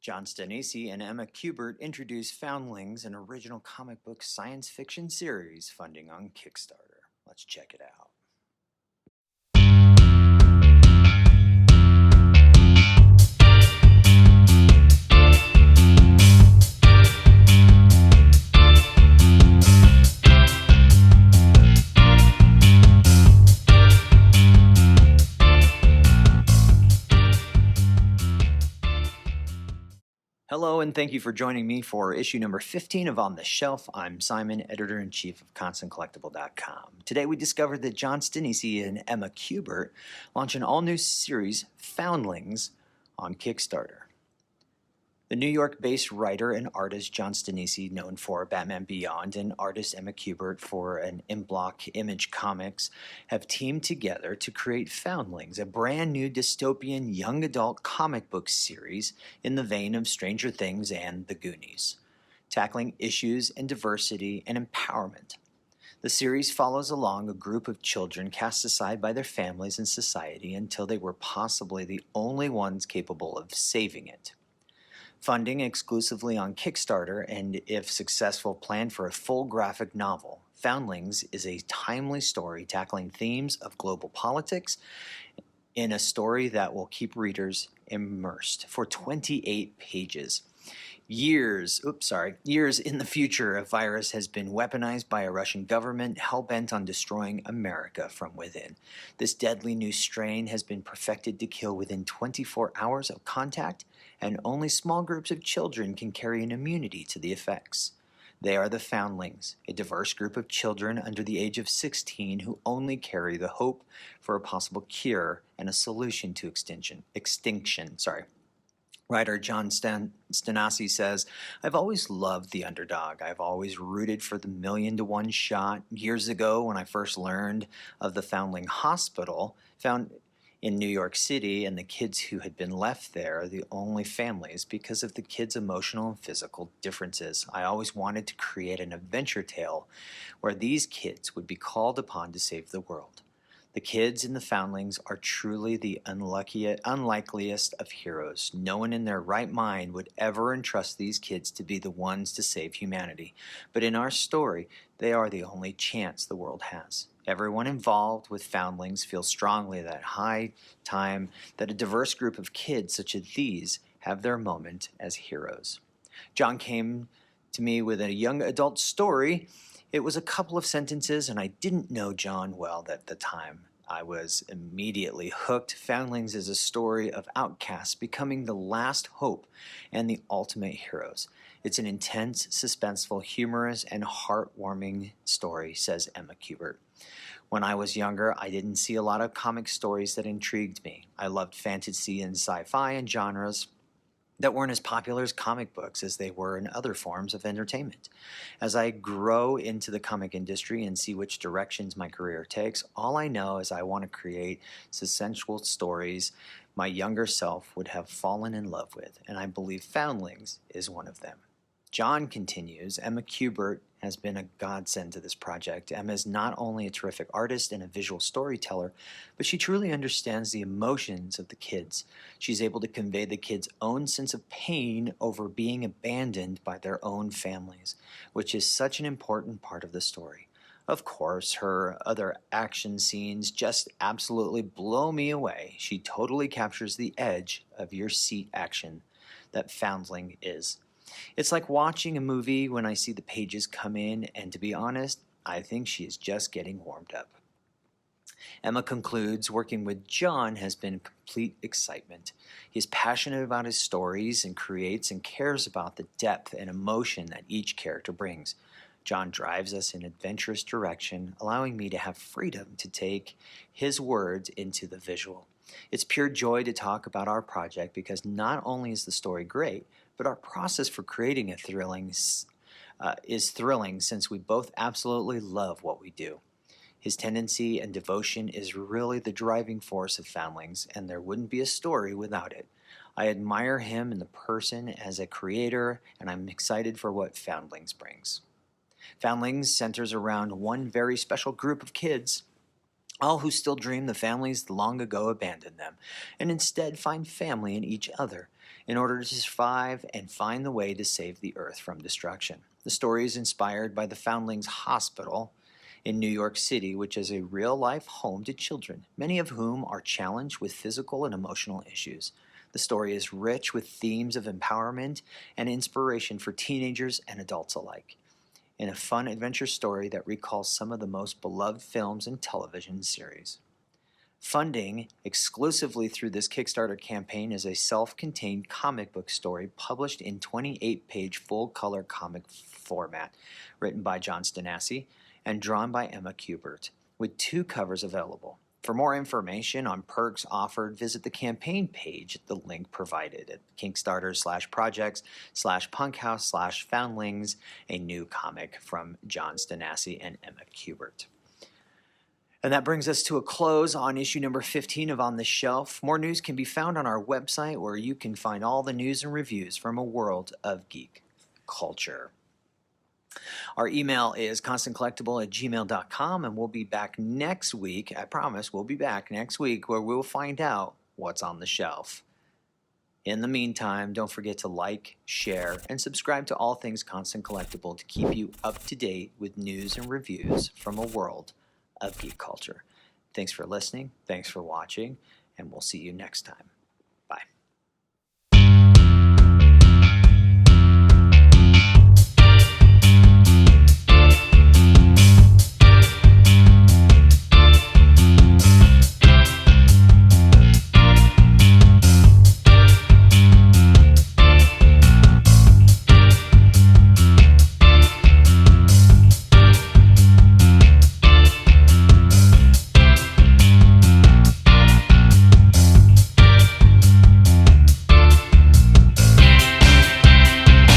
John Stanisci and Emma Kubert introduced Foundlings, an original comic book science fiction series funding on Kickstarter. Let's check it out. Hello, and thank you for joining me for issue number 15 of On the Shelf. I'm Simon, editor-in-chief of ConstantCollectible.com. Today we discovered that John Stanisci and Emma Kubert launch an all-new series, Foundlings, on Kickstarter. The New York-based writer and artist John Stanisci, known for Batman Beyond, and artist Emma Kubert for an Inkblot Image Comics, have teamed together to create Foundlings, a brand new dystopian young adult comic book series in the vein of Stranger Things and The Goonies, tackling issues in diversity and empowerment. The series follows along a group of children cast aside by their families and society until they were possibly the only ones capable of saving it. Funding exclusively on Kickstarter, and if successful, planned for a full graphic novel, Foundlings is a timely story tackling themes of global politics in a story that will keep readers immersed for 28 pages. Years in the future, a virus has been weaponized by a Russian government hell-bent on destroying America from within. This deadly new strain has been perfected to kill within 24 hours of contact, and only small groups of children can carry an immunity to the effects. They are the Foundlings, a diverse group of children under the age of 16 who only carry the hope for a possible cure and a solution to extinction. Writer John Stanisci says, "I've always loved the underdog. I've always rooted for the 1,000,000-to-1 shot. Years ago, when I first learned of the Foundling Hospital found in New York City and the kids who had been left there, the only families because of the kids' emotional and physical differences, I always wanted to create an adventure tale where these kids would be called upon to save the world. The kids in the Foundlings are truly the unlikeliest of heroes. No one in their right mind would ever entrust these kids to be the ones to save humanity. But in our story, they are the only chance the world has. Everyone involved with Foundlings feels strongly that high time that a diverse group of kids such as these have their moment as heroes." John came to me with a young adult story. It was a couple of sentences, and I didn't know John well at the time. I was immediately hooked. Foundlings is a story of outcasts becoming the last hope and the ultimate heroes. It's an intense, suspenseful, humorous, and heartwarming story, says Emma Kubert. When I was younger, I didn't see a lot of comic stories that intrigued me. I loved fantasy and sci-fi and genres that weren't as popular as comic books as they were in other forms of entertainment. As I grow into the comic industry and see which directions my career takes, all I know is I want to create sensual stories my younger self would have fallen in love with, and I believe Foundlings is one of them. John continues, Emma Kubert has been a godsend to this project. Emma is not only a terrific artist and a visual storyteller, but she truly understands the emotions of the kids. She's able to convey the kids' own sense of pain over being abandoned by their own families, which is such an important part of the story. Of course, her other action scenes just absolutely blow me away. She totally captures the edge of your seat action that Foundling is. It's like watching a movie when I see the pages come in, and to be honest, I think she is just getting warmed up. Emma concludes, working with John has been complete excitement. He is passionate about his stories and creates and cares about the depth and emotion that each character brings. John drives us in an adventurous direction, allowing me to have freedom to take his words into the visual. It's pure joy to talk about our project because not only is the story great, but our process for creating is thrilling since we both absolutely love what we do. His tendency and devotion is really the driving force of Foundlings, and there wouldn't be a story without it. I admire him in the person as a creator, and I'm excited for what Foundlings brings. Foundlings centers around one very special group of kids, all who still dream the families long ago abandoned them, and instead find family in each other. in order to survive and find the way to save the Earth from destruction. The story is inspired by the Foundlings Hospital in New York City, which is a real-life home to children, many of whom are challenged with physical and emotional issues. The story is rich with themes of empowerment and inspiration for teenagers and adults alike, in a fun adventure story that recalls some of the most beloved films and television series. Funding exclusively through this Kickstarter campaign is a self-contained comic book story published in 28-page full-color comic format, written by John Stanisci and drawn by Emma Kubert, with 2 covers available. For more information on perks offered, visit the campaign page at the link provided at Kickstarter/projects/punkhouse/foundlings, a new comic from John Stanisci and Emma Kubert. And that brings us to a close on issue number 15 of On the Shelf. More news can be found on our website, where you can find all the news and reviews from a world of geek culture. Our email is constantcollectible@gmail.com, and we'll be back next week. I promise we'll be back next week, where we'll find out what's on the shelf. In the meantime, don't forget to like, share, and subscribe to All Things Constant Collectible to keep you up to date with news and reviews from a world of geek culture. Thanks for listening, thanks for watching, and we'll see you next time. Bye.